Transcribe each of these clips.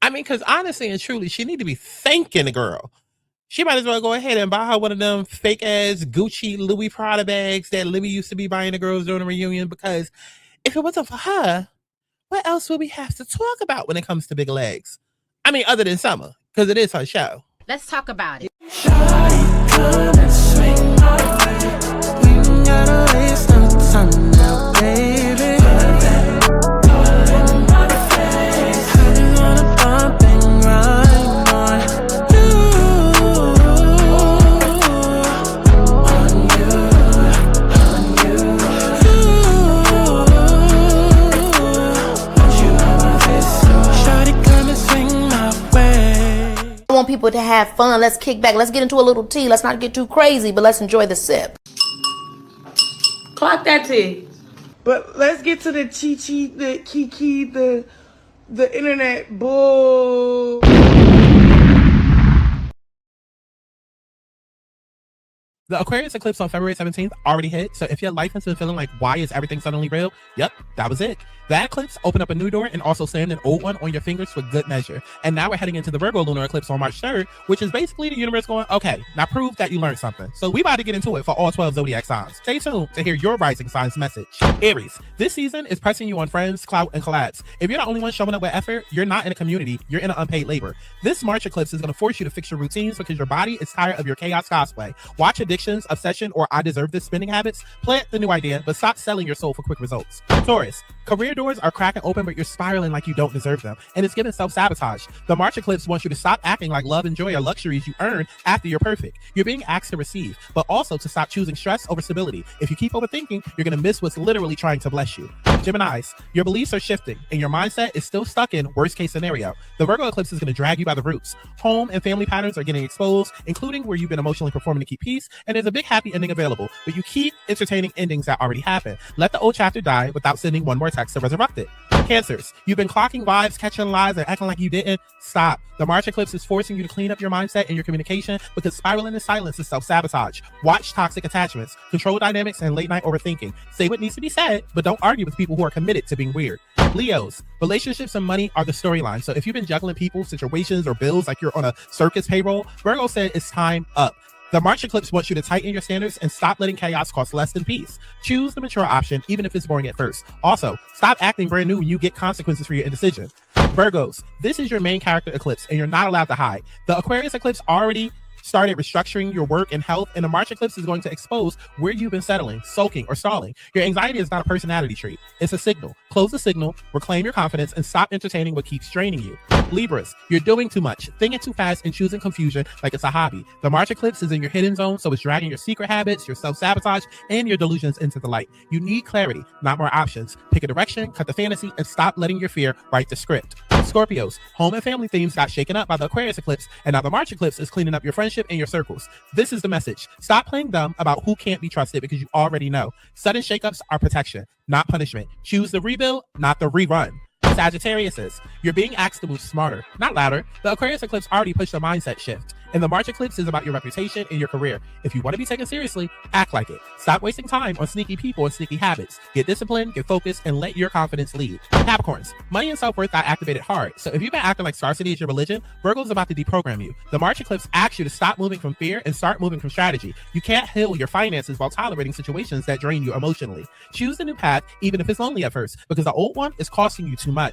I mean, because honestly and truly, she need to be thanking the girl. She might as well go ahead and buy her one of them fake ass Gucci Louis Prada bags that Libby used to be buying the girls during the reunion, because if it wasn't for her, what else would we have to talk about when it comes to big legs? I mean, other than Summer, because it is her show. Let's talk about it. I want people to have fun. Let's kick back. Let's get into a little tea. Let's not get too crazy, but let's enjoy the sip. Clock that tea. But let's get to the chi-chi, the kiki, the internet bull. The Aquarius eclipse on February 17th already hit, so if your life has been feeling like, why is everything suddenly real? Yep, that was it. That eclipse opened up a new door and also slammed an old one on your fingers for good measure. And now we're heading into the Virgo lunar eclipse on March 3rd, which is basically the universe going, okay, now prove that you learned something. So we about to get into it for all 12 zodiac signs. Stay tuned to hear your rising signs message. Aries, this season is pressing you on friends, clout, and collabs. If you're the only one showing up with effort, you're not in a community, you're in an unpaid labor. This March eclipse is going to force you to fix your routines because your body is tired of your chaos cosplay. Watch addictions, obsession, or I deserve this spending habits. Plant the new idea, but stop selling your soul for quick results. Taurus, career doors are cracking open, but you're spiraling like you don't deserve them, and it's giving self-sabotage. The March eclipse wants you to stop acting like love and joy are luxuries you earn after you're perfect. You're being asked to receive, but also to stop choosing stress over stability. If you keep overthinking, you're going to miss what's literally trying to bless you. Geminis, your beliefs are shifting, and your mindset is still stuck in worst-case scenario. The Virgo eclipse is going to drag you by the roots. Home and family patterns are getting exposed, including where you've been emotionally performing to keep peace, and there's a big happy ending available, but you keep entertaining endings that already happened. Let the old chapter die without sending one more text to resurrect it. Cancers, you've been clocking vibes, catching lies, and acting like you didn't. Stop. The March eclipse is forcing you to clean up your mindset and your communication, because spiraling in silence is self-sabotage. Watch toxic attachments, control dynamics, and late night overthinking. Say what needs to be said, but don't argue with people who are committed to being weird. Leos, relationships and money are the storyline. So if you've been juggling people, situations, or bills like you're on a circus payroll, Virgo said it's time up. The March eclipse wants you to tighten your standards and stop letting chaos cost less than peace. Choose the mature option, even if it's boring at first. Also, stop acting brand new when you get consequences for your indecision. Virgos, this is your main character eclipse, and you're not allowed to hide. The Aquarius eclipse already started restructuring your work and health, and the March eclipse is going to expose where you've been settling, sulking, or stalling. Your anxiety is not a personality trait. It's a signal. Close the signal, reclaim your confidence, and stop entertaining what keeps draining you. Libras, you're doing too much, thinking too fast, and choosing confusion like it's a hobby. The March eclipse is in your hidden zone, so it's dragging your secret habits, your self-sabotage, and your delusions into the light. You need clarity, not more options. Pick a direction, cut the fantasy, and stop letting your fear write the script. Scorpios, home and family themes got shaken up by the Aquarius eclipse, and now the March eclipse is cleaning up your friendship and your circles. This is the message. Stop playing dumb about who can't be trusted, because you already know. Sudden shakeups are protection, not punishment. Choose the rebuild, not the rerun. Sagittarius, you're being asked to move smarter, not louder. The Aquarius eclipse already pushed a mindset shift, and the March eclipse is about your reputation and your career. If you want to be taken seriously, act like it. Stop wasting time on sneaky people and sneaky habits. Get disciplined, get focused, and let your confidence lead. Capricorns, money and self-worth got activated hard, so if you've been acting like scarcity is your religion, Virgo's about to deprogram you. The March eclipse asks you to stop moving from fear and start moving from strategy. You can't heal your finances while tolerating situations that drain you emotionally. Choose the new path, even if it's lonely at first, because the old one is costing you too much.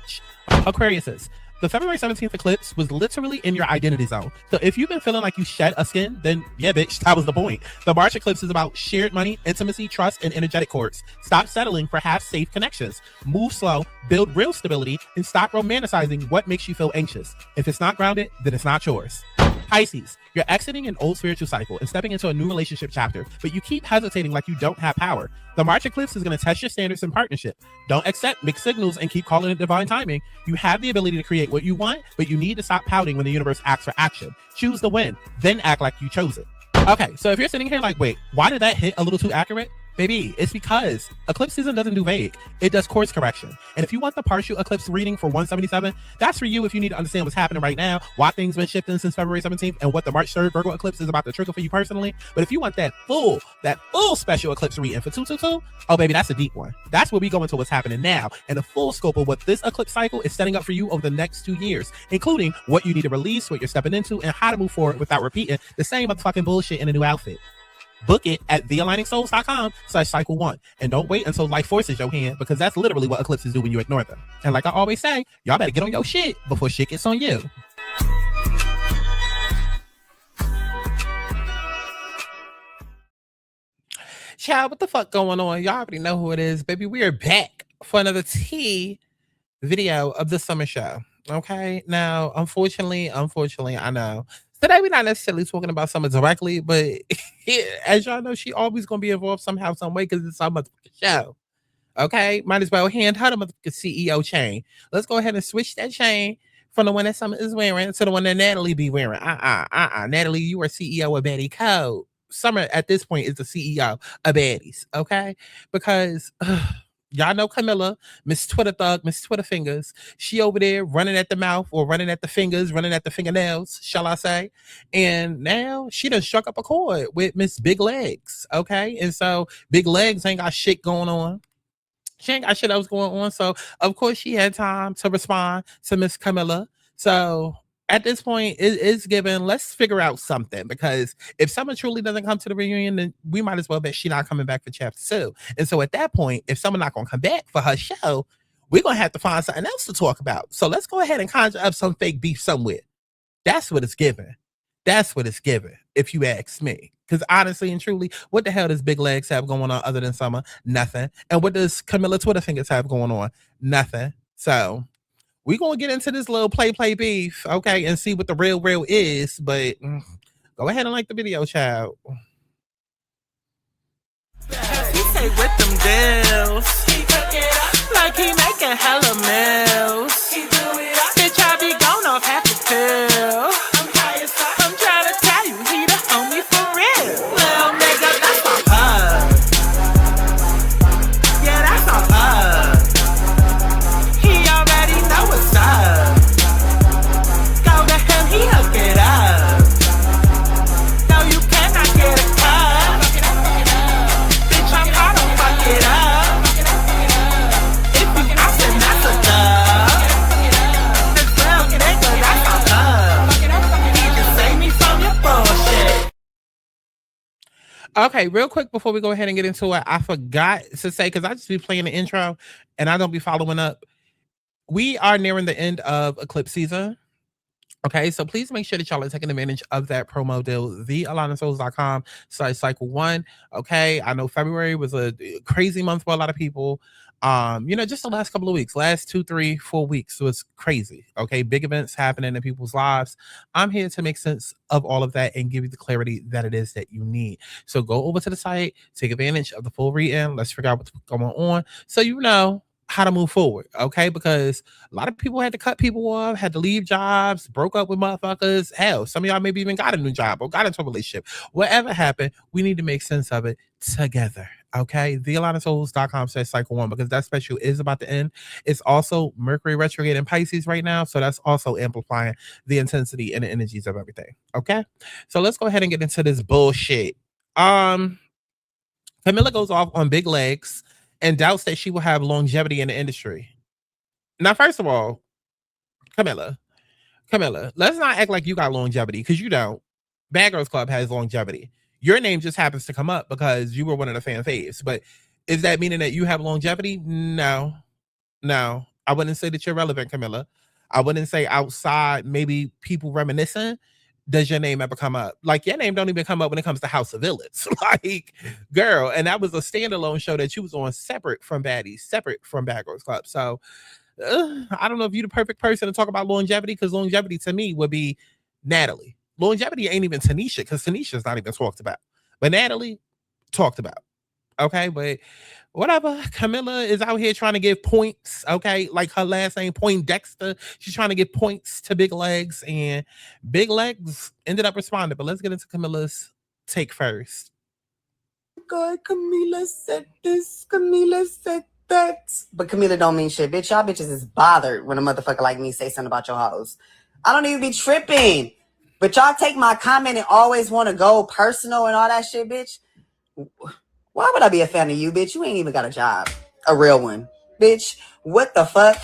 Aquarius, the February 17th eclipse was literally in your identity zone. So if you've been feeling like you shed a skin, then yeah, bitch, that was the point. The March eclipse is about shared money, intimacy, trust, and energetic cords. Stop settling for half-safe connections. Move slow, build real stability, and stop romanticizing what makes you feel anxious. If it's not grounded, then it's not yours. Pisces, you're exiting an old spiritual cycle and stepping into a new relationship chapter, but you keep hesitating like you don't have power. The March eclipse is going to test your standards in partnership. Don't accept mixed signals and keep calling it divine timing. You have the ability to create what you want, but you need to stop pouting when the universe asks for action. Choose the win, then act like you chose it. Okay, so if you're sitting here like, wait, why did that hit a little too accurate? Baby, it's because eclipse season doesn't do vague. It does course correction. And if you want the partial eclipse reading for 177, that's for you if you need to understand what's happening right now, why things been shifting since February 17th, and what the March 3rd Virgo eclipse is about to trigger for you personally. But if you want that full special eclipse reading for 222, oh baby, that's a deep one. That's where we go into what's happening now and the full scope of what this eclipse cycle is setting up for you over the next 2 years, including what you need to release, what you're stepping into, and how to move forward without repeating the same motherfucking bullshit in a new outfit. Book it at thealigningsouls.com/cycle1. And don't wait until life forces your hand, because that's literally what eclipses do when you ignore them. And like I always say, y'all better get on your shit before shit gets on you. Child, what the fuck going on? Y'all already know who it is, baby. We are back for another tea video of the summer show. Okay, now unfortunately, I know today we're not necessarily talking about Summer directly, but as y'all know, she always gonna be involved somehow, some way, because it's our motherfucking show. Okay, might as well hand her the motherfucking CEO chain. Let's go ahead and switch that chain from the one that Summer is wearing to the one that Natalie be wearing. Natalie, you are CEO of Baddie Code. Summer at this point is the CEO of Baddies. Okay, because y'all know Camilla, Miss Twitter Thug, Miss Twitter Fingers. She over there running at the mouth, or running at the fingers, running at the fingernails, shall I say. And now she done struck up a chord with Miss Big Legs. Okay, and so Big Legs ain't got shit going on. She ain't got shit else going on. So of course she had time to respond to Miss Camilla. So at this point, it's given, let's figure out something, because if someone truly doesn't come to the reunion, then we might as well bet she's not coming back for chapter 2. And so at that point, if someone not gonna come back for her show, we're gonna have to find something else to talk about. So let's go ahead and conjure up some fake beef somewhere. That's what it's given. That's what it's given, if you ask me. Because honestly and truly, what the hell does Big Legs have going on other than Summer? Nothing. And what does Camilla Twitter Fingers have going on? Nothing. So we're going to get into this little play beef, okay, and see what the real is. But go ahead and like the video, child. He say with them deals, like he making hella meals. Bitch, I be gone off half a pill. I'm trying to tell you, he the homie for real. Little nigga, that's my pug. Yeah, that's my pug. He already know what's up. Go to him, he hook it up. No, you cannot get a cut. Bitch, I'm hard, don't fuck it up. If you asking, that's a dub. This real nigga, that's my pug. He just save me from your bullshit. Okay, real quick before we go ahead and get into it, I forgot to say, because I just be playing the intro and I don't be following up. We are nearing the end of eclipse season. Okay, so please make sure that y'all are taking advantage of that promo deal, thealigningsouls.com/cycle1. Okay, I know February was a crazy month for a lot of people. Just the last couple of weeks, last 2, 3, 4 weeks was crazy. Okay, big events happening in people's lives. I'm here to make sense of all of that and give you the clarity that it is that you need. So go over to the site, take advantage of the full reading. Let's figure out what's going on, so you know how to move forward, okay? Because a lot of people had to cut people off, had to leave jobs, broke up with motherfuckers. Hell, some of y'all maybe even got a new job or got into a relationship. Whatever happened, we need to make sense of it together, okay? thealigningsouls.com/cycle1, because that special is about to end. It's also Mercury retrograde in Pisces right now, so that's also amplifying the intensity and the energies of everything, okay? So let's go ahead and get into this bullshit. Camilla goes off on Big Legs and doubts that she will have longevity in the industry. Now, first of all, Camilla, let's not act like you got longevity, because you don't. Bad Girls Club has longevity. Your name just happens to come up because you were one of the fan faves. But is that meaning that you have longevity? No. I wouldn't say that you're relevant, Camilla. I wouldn't say outside maybe people reminiscing does your name ever come up. Like, your name don't even come up when it comes to House of Villains. Like, girl, and that was a standalone show that you was on, separate from Baddies, separate from Bad Girls Club. So I don't know if you're the perfect person to talk about longevity, because longevity to me would be Natalie. Longevity ain't even Tanisha, because Tanisha's not even talked about, but Natalie talked about. Okay, but whatever. Camilla is out here trying to give points. Okay, like her last name Poindexter. She's trying to give points to Big Legs, and Big Legs ended up responding. But let's get into Camilla's take first. God, Camilla said this, Camilla said that. But Camilla don't mean shit. Bitch, y'all bitches is bothered when a motherfucker like me say something about your hoes. I don't even be tripping. But y'all take my comment and always want to go personal and all that shit, bitch. Why would I be a fan of you, bitch? You ain't even got a job. A real one. Bitch, what the fuck?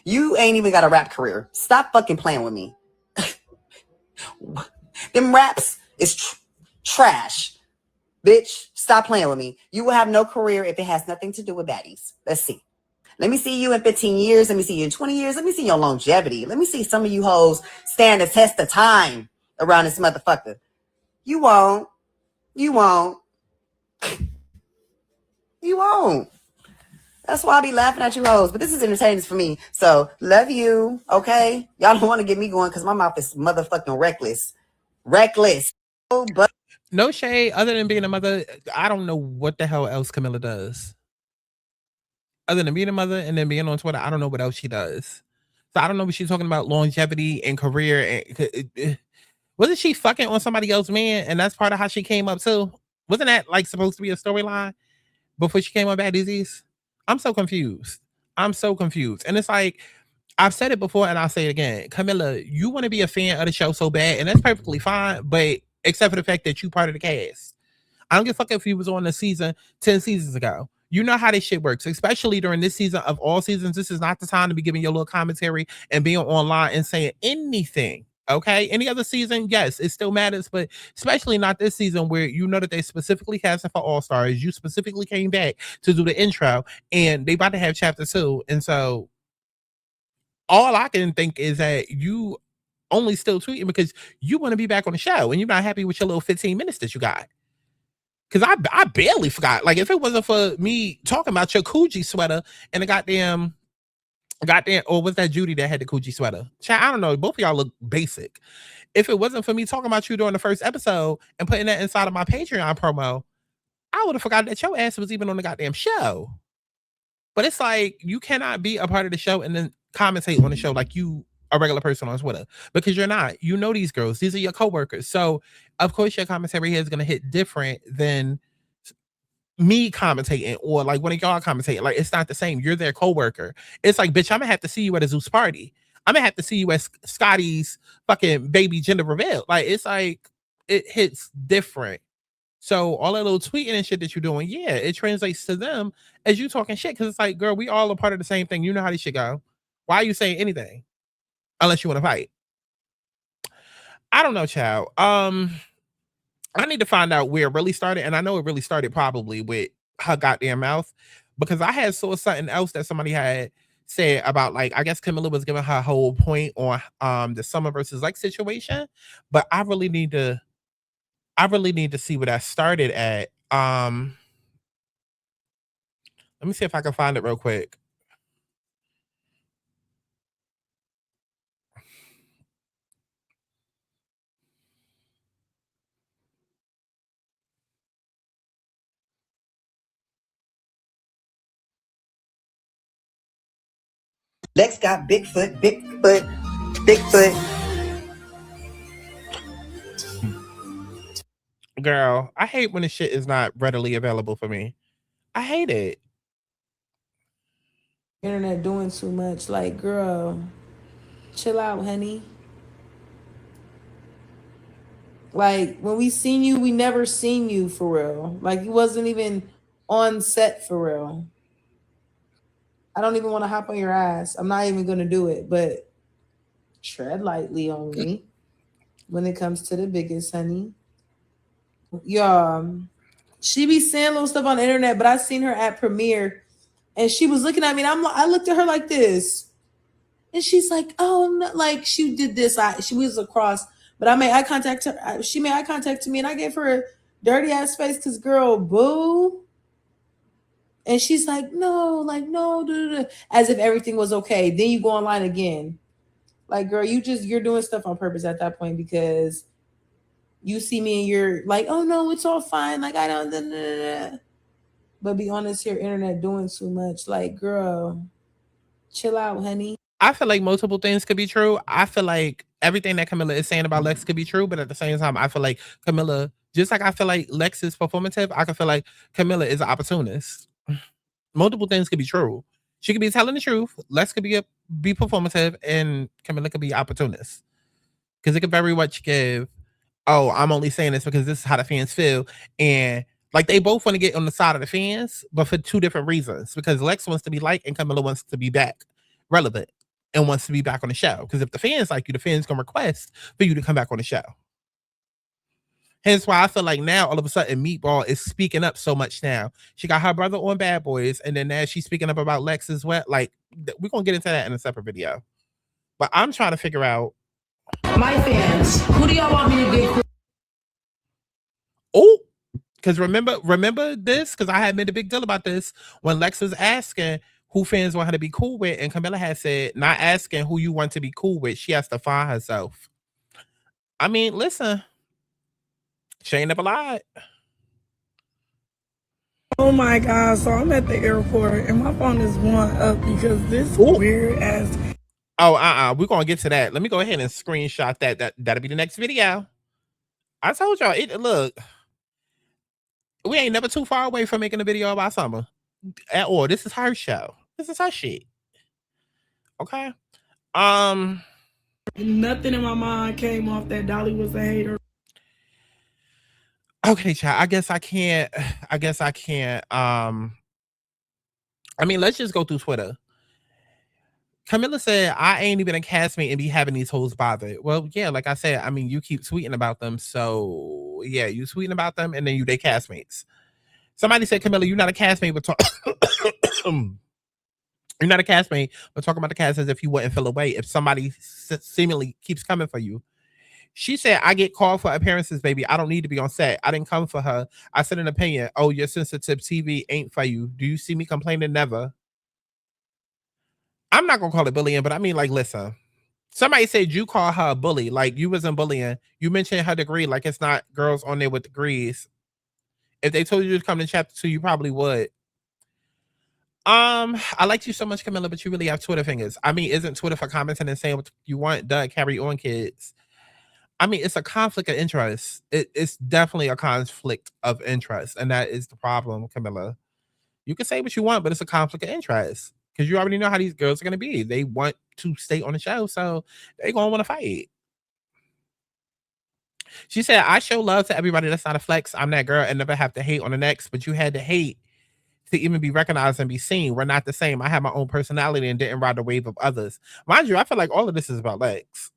You ain't even got a rap career. Stop fucking playing with me. Them raps is trash. Bitch, stop playing with me. You will have no career if it has nothing to do with baddies. Let's see. Let me see you in 15 years. Let me see you in 20 years. Let me see your longevity. Let me see some of you hoes stand the test of time around this motherfucker. You won't. You won't. You won't. That's why I be laughing at you hoes. But this is entertaining for me. So, love you. Okay? Y'all don't want to get me going because my mouth is motherfucking reckless. Reckless. But No shade. Other than being a mother, I don't know what the hell else Camilla does. Other than being a mother and then being on Twitter, I don't know what else she does. So I don't know what she's talking about longevity and career. And wasn't she fucking on somebody else's man? And that's part of how she came up too. Wasn't that like supposed to be a storyline before she came on Baddies? I'm so confused. I'm so confused. And it's like, I've said it before and I'll say it again. Camilla, you want to be a fan of the show so bad, and that's perfectly fine, but except for the fact that you part of the cast. I don't give a fuck if you was on the season 10 seasons ago. You know how this shit works, especially during this season of all seasons. This is not the time to be giving your little commentary and being online and saying anything. Okay. Any other season, yes, it still matters, but especially not this season where you know that they specifically cast it for All Stars. You specifically came back to do the intro and they about to have chapter 2. And so all I can think is that you only still tweeting because you want to be back on the show and you're not happy with your little 15 minutes that you got. Because I barely forgot. Like, if it wasn't for me talking about your Coogee sweater and the goddamn, or was that Judy that had the Coogee sweater? I don't know. Both of y'all look basic. If it wasn't for me talking about you during the first episode and putting that inside of my Patreon promo, I would have forgotten that your ass was even on the goddamn show. But it's like, you cannot be a part of the show and then commentate on the show like you a regular person on Twitter, because you're not. You know these girls. These are your coworkers. So, of course, your commentary here is going to hit different than me commentating or like one of y'all commentating. Like, it's not the same. You're their coworker. It's like, bitch, I'm going to have to see you at a Zeus party. I'm going to have to see you at Scotty's fucking baby gender reveal. Like, it's like, it hits different. So all that little tweeting and shit that you're doing, yeah, it translates to them as you talking shit. Because it's like, girl, we all a part of the same thing. You know how this shit go. Why are you saying anything? Unless you want to fight. I don't know, child. I need to find out where it really started. And I know it really started probably with her goddamn mouth. Because I had saw something else that somebody had said about, like, I guess Camilla was giving her whole point on the Summer versus Lex situation. But I really need to see where that started at. Let me see if I can find it real quick. Lex got Bigfoot. Girl, I hate when the shit is not readily available for me. I hate it. Internet doing too much. Like, girl, chill out, honey. Like, when we seen you, we never seen you for real. Like, you wasn't even on set for real. I don't even want to hop on your ass. I'm not even going to do it, but tread lightly on me when it comes to the biggest, honey. Yeah, she be saying little stuff on the internet, but I seen her at premiere and she was looking at me and I looked at her like this. And she's like, oh, no. Like, she did this. She was across, but I made eye contact to her. She made eye contact to me and I gave her a dirty ass face because, girl, boo. And she's like, no, as if everything was okay. Then you go online again. Like, girl, you're doing stuff on purpose at that point because you see me and you're like, oh, no, it's all fine. Like, I don't. But be honest here, internet doing too much. Like, girl, chill out, honey. I feel like multiple things could be true. I feel like everything that Camilla is saying about Lex could be true, but at the same time, I feel like Camilla Just like I feel like Lex is performative, I can feel like Camilla is an opportunist. Multiple things could be true. She could be telling the truth. Lex could be performative, and Camilla could be opportunist. Because it could very much give, oh, I'm only saying this because this is how the fans feel, and like they both want to get on the side of the fans, but for two different reasons. Because Lex wants to be liked, and Camilla wants to be back relevant and wants to be back on the show. Because if the fans like you, the fans can request for you to come back on the show. Hence why I feel like now all of a sudden Meatball is speaking up so much now. She got her brother on Bad Boys, and then now she's speaking up about Lex as well. Like, we're going to get into that in a separate video. But I'm trying to figure out. My fans, who do y'all want me to be cool? Oh, because remember this? Because I had made a big deal about this when Lex was asking who fans want her to be cool with, and Camilla had said, not asking who you want to be cool with. She has to find herself. I mean, listen. She ain't never lied. Oh my God, so I'm at the airport and my phone is blowing up because this weird ass. Oh, we're gonna get to that. Let me go ahead and screenshot that. That'll be the next video. I told y'all, look, we ain't never too far away from making a video about Summer at all. This is her show. This is her shit. Okay. Nothing in my mind came off that Dolly was a hater. Okay, child. I guess I can't. I mean, let's just go through Twitter. Camilla said, I ain't even a castmate and be having these hoes bothered. Well, yeah, like I said, I mean, you keep tweeting about them. So, yeah, you tweeting about them and then they castmates. Somebody said, Camilla, you're not a castmate, but you're not a castmate, but talking about the cast as if you wouldn't feel away if somebody seemingly keeps coming for you. She said, I get called for appearances, baby. I don't need to be on set. I didn't come for her. I said an opinion. Oh, your sensitive TV ain't for you. Do you see me complaining? Never. I'm not going to call it bullying, but I mean, like, listen. Somebody said you call her a bully. Like, you wasn't bullying. You mentioned her degree. Like, it's not girls on there with degrees. If they told you to come to chapter 2, you probably would. I liked you so much, Camilla, but you really have Twitter fingers. I mean, isn't Twitter for commenting and saying what you want? Duh, carry on, kids. I mean, it's a conflict of interest. It's definitely a conflict of interest. And that is the problem, Camilla. You can say what you want, but it's a conflict of interest. Because you already know how these girls are going to be. They want to stay on the show, so they're going to want to fight. She said, I show love to everybody. That's not a flex. I'm that girl and never have to hate on the next. But you had to hate to even be recognized and be seen. We're not the same. I have my own personality and didn't ride the wave of others. Mind you, I feel like all of this is about Lex.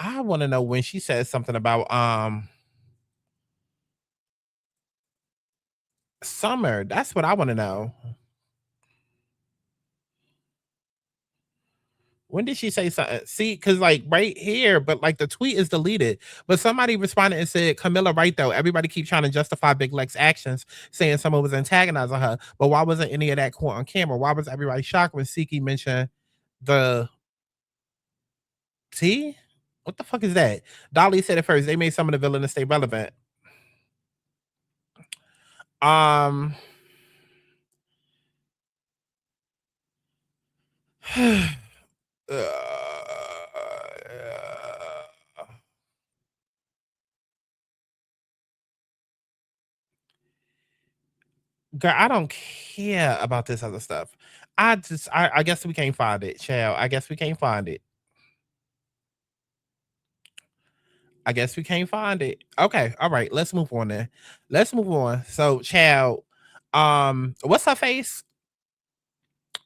I want to know when she says something about Summer. That's what I want to know. When did she say something? See, because like right here, but like the tweet is deleted. But somebody responded and said, Camilla, right though. Everybody keep trying to justify Big Lex actions, saying someone was antagonizing her. But why wasn't any of that caught on camera? Why was everybody shocked when Siki mentioned the T? What the fuck is that? Dolly said it first. They made some of the villains stay relevant. Girl, I don't care about this other stuff. I guess we can't find it, child. I guess we can't find it. I guess we can't find it. Okay, all right. Let's move on then. Let's move on. So, child, what's her face?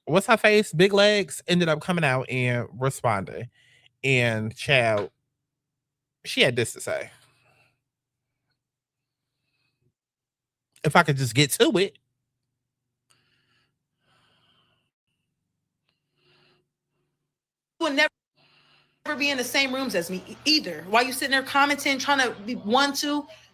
What's her face? Big Legs ended up coming out and responding. And child, she had this to say. If I could just get to it. Will never be in the same rooms as me either. While you sitting there commenting, trying to be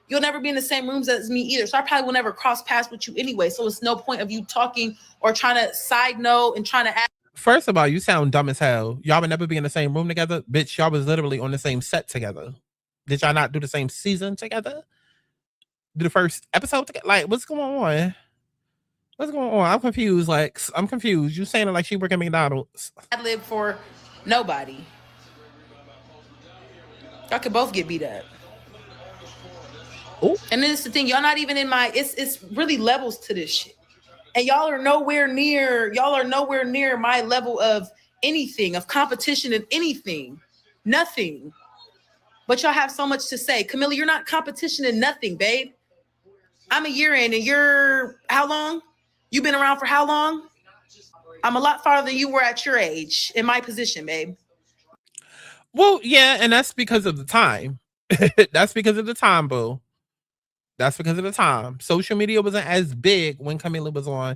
you'll never be in the same rooms as me either. So I probably will never cross paths with you anyway. So it's no point of you talking or trying to side note and trying to act. First of all, you sound dumb as hell. Y'all would never be in the same room together. Bitch, y'all was literally on the same set together. Did y'all not do the same season together? Do the first episode together? Like, what's going on? What's going on? I'm confused. Like, I'm confused. You saying it like she work at McDonald's. I live for nobody. Y'all could both get beat up. Ooh. And then it's the thing, y'all not even in my, it's really levels to this shit. And y'all are nowhere near my level of anything, of competition in anything. Nothing. But y'all have so much to say. Camilla, you're not competition in nothing, babe. I'm a year in and you're, how long? You've been around for how long? I'm a lot farther than you were at your age, in my position, babe. Well, yeah, and that's because of the time. That's because of the time, boo. That's because of the time. Social media wasn't as big when Camilla was on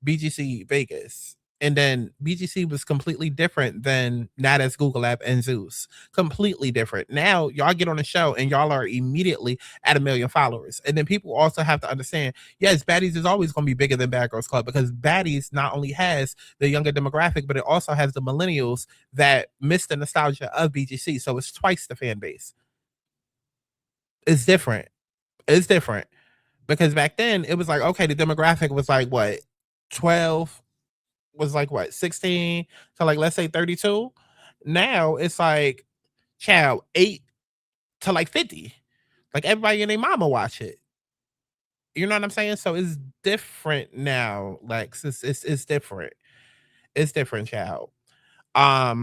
BGC Vegas. And then BGC was completely different than Not as Google App and Zeus. Completely different. Now, y'all get on the show and y'all are immediately at 1 million followers. And then people also have to understand, yes, Baddies is always going to be bigger than Bad Girls Club because Baddies not only has the younger demographic, but it also has the millennials that miss the nostalgia of BGC. So it's twice the fan base. It's different. It's different. Because back then, it was like, okay, the demographic was like, what, 12? Was like what 16 to like let's say 32. Now it's like child 8 to like 50. Like everybody and their mama watch it. You know what I'm saying? So it's different now. Like it's different. It's different, child. Are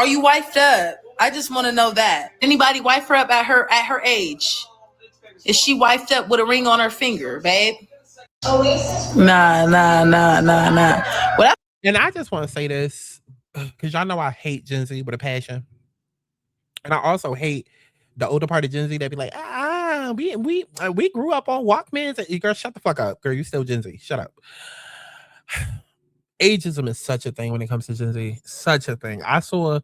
you wifed up? I just want to know that. Anybody wife her up at her age? Is she wifed up with a ring on her finger, babe? Nah. What? And I just want to say this because y'all know I hate Gen Z with a passion, and I also hate the older part of Gen Z that be like, we grew up on Walkmans. Girl, shut the fuck up, girl. You still Gen Z. Shut up. Ageism is such a thing when it comes to Gen Z. Such a thing. I saw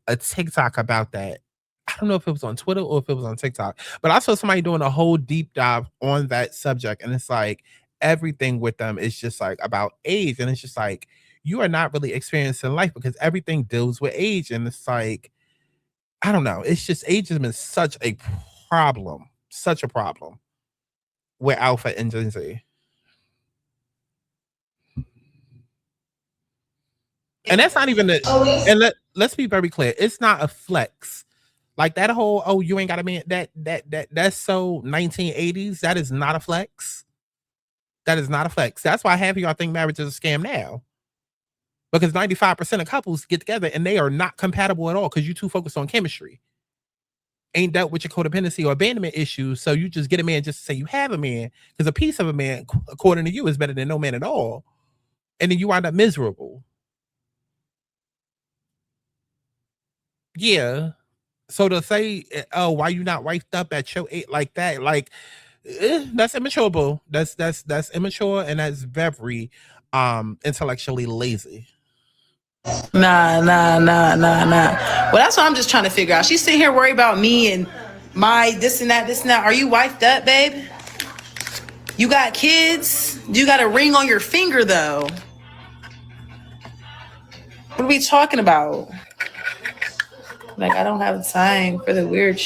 a TikTok about that. I don't know if it was on Twitter or if it was on TikTok, but I saw somebody doing a whole deep dive on that subject, and it's like everything with them is just like about age, and it's just like you are not really experiencing life because everything deals with age, and it's like I don't know. It's just ageism is such a problem with Alpha and Gen Z. And that's not even and let's be very clear. It's not a flex. Like that whole, oh, you ain't got a man, that's so 1980s. That is not a flex. That is not a flex. That's why half of y'all think marriage is a scam now. Because 95% of couples get together and they are not compatible at all because you too focused on chemistry. Ain't dealt with your codependency or abandonment issues. So you just get a man just to say you have a man. Because a piece of a man, according to you, is better than no man at all. And then you wind up miserable. Yeah. So to say, oh, why you not wifed up at your age like that? Like, that's immature, boo. That's immature and that's very intellectually lazy. Nah. Well, that's what I'm just trying to figure out. She's sitting here worried about me and my this and that. Are you wifed up, babe? You got kids? You got a ring on your finger, though. What are we talking about? Like, I don't have time for the weird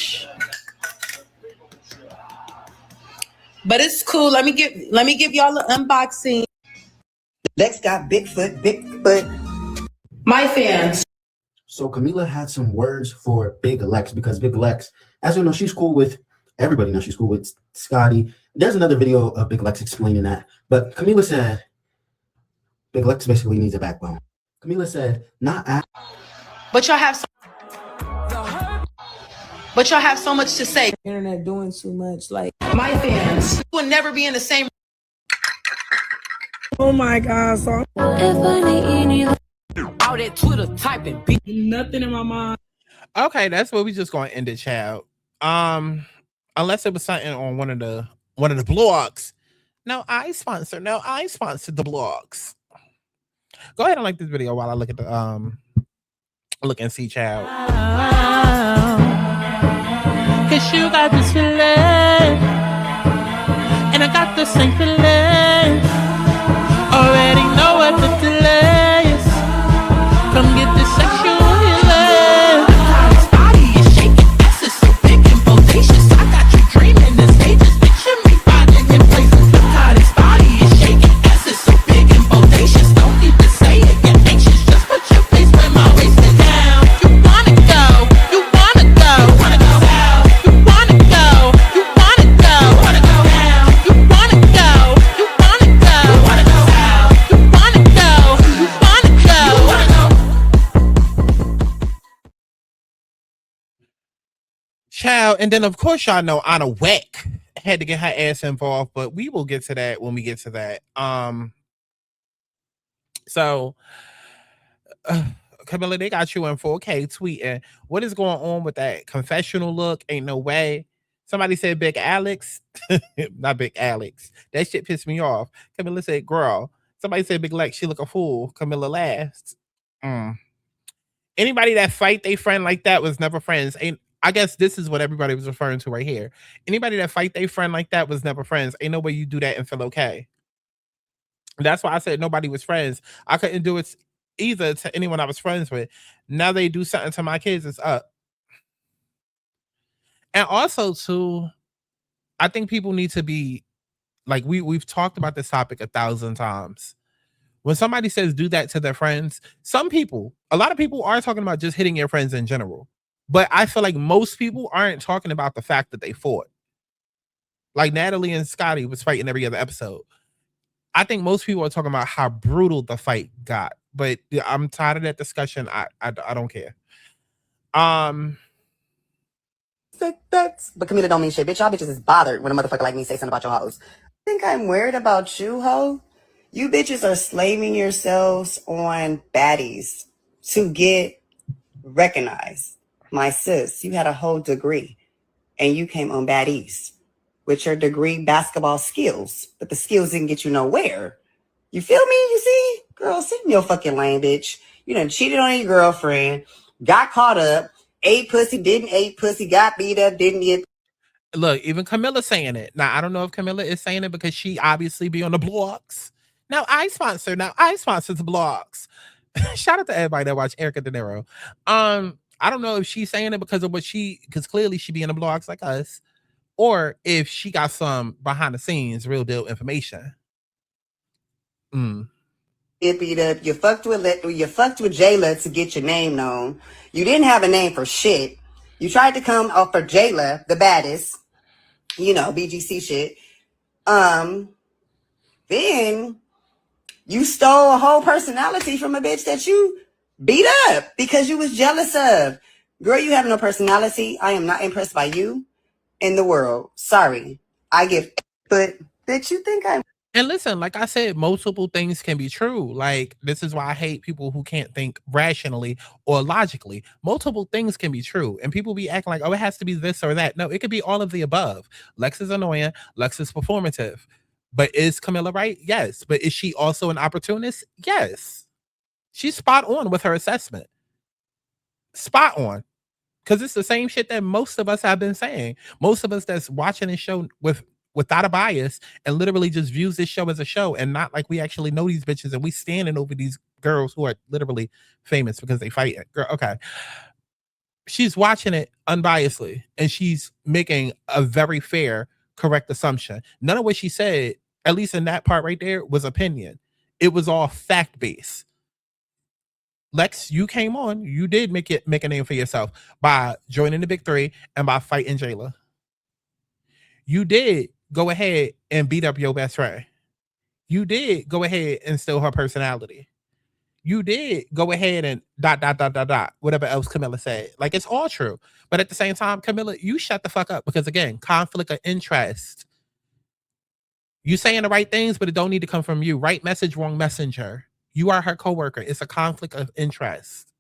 But it's cool. Let me give y'all an unboxing. Lex got Bigfoot. My fans. So Camilla had some words for Big Lex because Big Lex, as you know, she's cool with everybody. Now she's cool with Scotty. There's another video of Big Lex explaining that. But Camilla said Big Lex basically needs a backbone. Camilla said, But y'all have so much to say. Internet doing too much. Like My fans will never be in the same. Oh my God, so All that Twitter typing, bitch. nothing in my mind. Okay, that's where we just gonna end it, child. Unless it was something on one of the blogs. No, I sponsored the blogs. Go ahead and like this video while I look at the look and see, child. Cause you got this feeling, and I got the same feeling. Already know what the delay is. Come get the sexual healing. This body is shaking, ass is so big and bodacious. I got you dreaming, this age is bitch. Child, and then of course y'all know Anna Weck had to get her ass involved, but we will get to that when we get to that. So Camilla, they got you in 4K tweeting. What is going on with that confessional look? Ain't no way. Somebody said Big Alex. Not Big Alex. That shit pissed me off. Camilla said, girl. Somebody said Big Lex, she look a fool. Camilla laughed. Anybody that fight they friend like that was never friends. I guess this is what everybody was referring to right here. Anybody that fight they friend like that was never friends. Ain't no way you do that and feel okay. That's why I said nobody was friends. I couldn't do it either to anyone I was friends with. Now they do something to my kids, it's up. And also too, I think people need to be like, we've talked about this topic 1,000 times. When somebody says do that to their friends, a lot of people are talking about just hitting your friends in general. But I feel like most people aren't talking about the fact that they fought. Like Natalie and Scotty was fighting every other episode. I think most people are talking about how brutal the fight got. But I'm tired of that discussion. I don't care. But Camilla don't mean shit. Bitch, y'all bitches is bothered when a motherfucker like me say something about your hoes. I think I'm worried about you, ho. You bitches are slaving yourselves on baddies to get recognized. My sis, you had a whole degree and you came on baddies with your degree basketball skills, but the skills didn't get you nowhere. You feel me? You see? Girl, sit in your fucking lane, bitch. You done cheated on your girlfriend, got caught up, ate pussy, didn't ate pussy, got beat up, didn't get. Look, even Camilla saying it. Now, I don't know if Camilla is saying it because she obviously be on the blogs. Now I sponsor the blogs. Shout out to everybody that watch Erica De Niro. I don't know if she's saying it because of because clearly she be in the blogs like us, or if she got some behind the scenes real deal information. Get beat up. You fucked with Jela to get your name known. You didn't have a name for shit. You tried to come up for Jela, the baddest, BGC shit. Then you stole a whole personality from a bitch that you beat up because you was jealous of. Girl, you have no personality. I am not impressed by you in the world. Sorry. But bitch, you think I'm. And listen, like I said, multiple things can be true. Like, this is why I hate people who can't think rationally or logically. Multiple things can be true. And people be acting like, oh, it has to be this or that. No, it could be all of the above. Lex is annoying. Lex is performative. But is Camilla right? Yes. But is she also an opportunist? Yes. She's spot on with her assessment. Spot on. Because it's the same shit that most of us have been saying. Most of us that's watching this show without a bias and literally just views this show as a show and not like we actually know these bitches and we standing over these girls who are literally famous because they fight. Girl, okay. She's watching it unbiasedly and she's making a very fair, correct assumption. None of what she said, at least in that part right there, was opinion. It was all fact-based. Lex, you came on. You did make a name for yourself by joining the Big Three and by fighting Jela. You did go ahead and beat up your best friend. You did go ahead and steal her personality. You did go ahead and ... whatever else Camilla said. Like, it's all true. But at the same time, Camilla, you shut the fuck up because, again, conflict of interest. You saying the right things, but it don't need to come from you. Right message, wrong messenger. You are her coworker. It's a conflict of interest.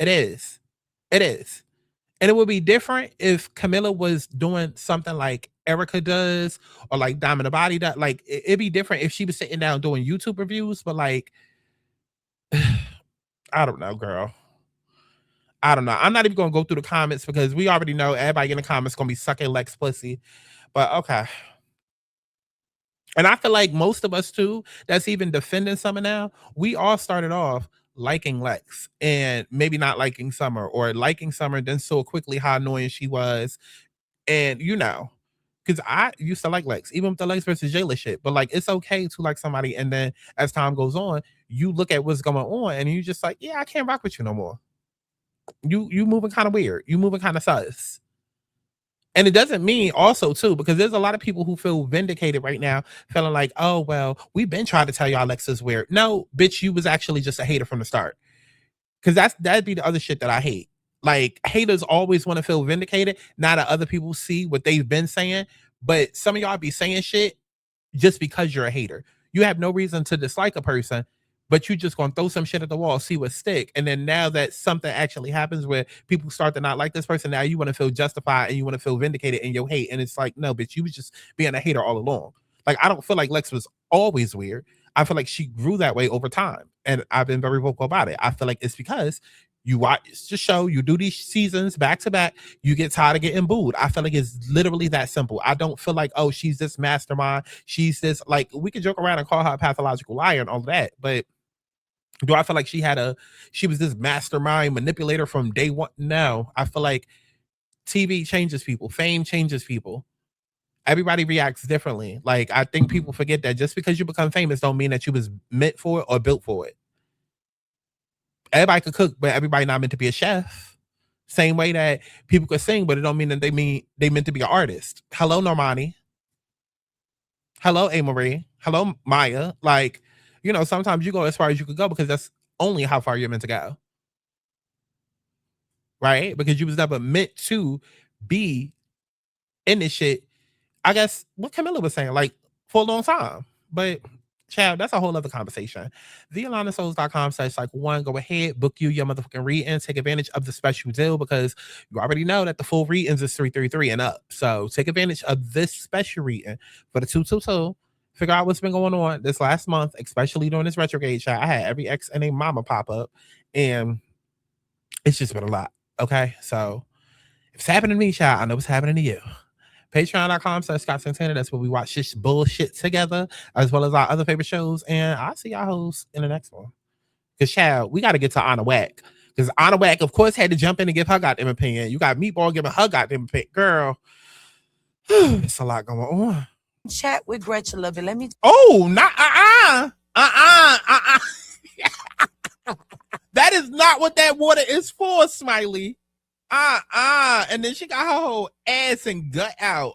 It is. It is. And it would be different if Camilla was doing something like Erica does or like Diamond the Body does. Like, it'd be different if she was sitting down doing YouTube reviews, but like, I don't know, girl. I don't know. I'm not even going to go through the comments because we already know everybody in the comments going to be sucking Lex pussy. But okay. And I feel like most of us too, that's even defending Summer now, we all started off liking Lex and maybe not liking Summer or liking Summer, then so quickly how annoying she was. And because I used to like Lex, even with the Lex versus Jela shit. But like, it's okay to like somebody. And then as time goes on, you look at what's going on and you just like, yeah, I can't rock with you no more. You moving kind of weird. You moving kind of sus. And it doesn't mean also too, because there's a lot of people who feel vindicated right now, feeling like, oh, well, we've been trying to tell y'all Lex is weird. No, bitch, you was actually just a hater from the start. Because that'd be the other shit that I hate. Like, haters always want to feel vindicated. Now that other people see what they've been saying, but some of y'all be saying shit just because you're a hater. You have no reason to dislike a person, but you just gonna throw some shit at the wall, see what stick. And then now that something actually happens where people start to not like this person, now you want to feel justified and you want to feel vindicated in your hate. And it's like, no, bitch, you was just being a hater all along. Like, I don't feel like Lex was always weird. I feel like she grew that way over time. And I've been very vocal about it. I feel like it's because you watch the show, you do these seasons back to back, you get tired of getting booed. I feel like it's literally that simple. I don't feel like, oh, she's this mastermind. She's this, like, we could joke around and call her a pathological liar and all that. But do I feel like she was this mastermind manipulator from day one? No. I feel like TV changes people. Fame changes people. Everybody reacts differently. Like, I think people forget that just because you become famous don't mean that you was meant for it or built for it. Everybody could cook, but everybody not meant to be a chef. Same way that people could sing, but it don't mean that they meant to be an artist. Hello, Normani. Hello, A. Marie. Hello, Maya. Like, you know, sometimes you go as far as you could go because that's only how far you're meant to go. Right? Because you was never meant to be in this shit. I guess what Camilla was saying, like, for a long time. But child, that's a whole other conversation. TheAlanaSouls.com/1. Go ahead, book you your motherfucking read-ins. Take advantage of the special deal because you already know that the full read-ins is $333 and up. So take advantage of this special reading for the 222. Figure out what's been going on this last month, especially during this retrograde, child. I had every ex and a mama pop up, and it's just been a lot. Okay, so if it's happening to me, child, I know it's happening to you. Patreon.com/Scott Santana. That's where we watch this bullshit together, as well as our other favorite shows. And I'll see y'all hoes in the next one. Because, child, we got to get to Anna Wack. Because Anna Wack, of course, had to jump in and give her goddamn opinion. You got Meatball giving her goddamn opinion. Girl, it's a lot going on. Chat with Gretchen a little bit. Let me. Oh, not That is not what that water is for, Smiley. And then she got her whole ass and gut out.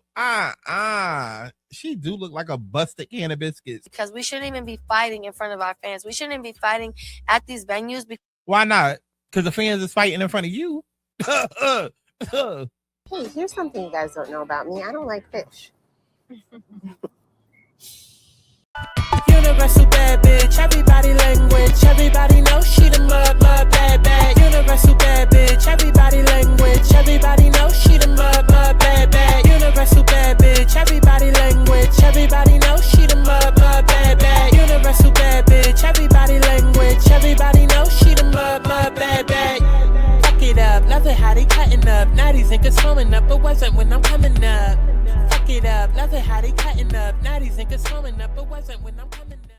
She do look like a busted can of biscuits. Because we shouldn't even be fighting in front of our fans. We shouldn't be fighting at these venues. Why not? Because the fans is fighting in front of you. Hey, here's something you guys don't know about me. I don't like fish. Universal bad bitch, everybody language. Everybody know she the mud bad bad. Universal bad bitch, everybody language. Everybody know she the mud bad bad. Universal bad bitch, everybody language. Everybody know she the mud bad bad. Universal bad bitch, everybody language. Everybody know she the mud bad bad. Fuck it up, love it how they cutting up. Now these niggas swimming up, but wasn't when I'm coming up. Fuck it up, love it how they cutting up. Now these niggas swimming up, but wasn't when I'm coming up.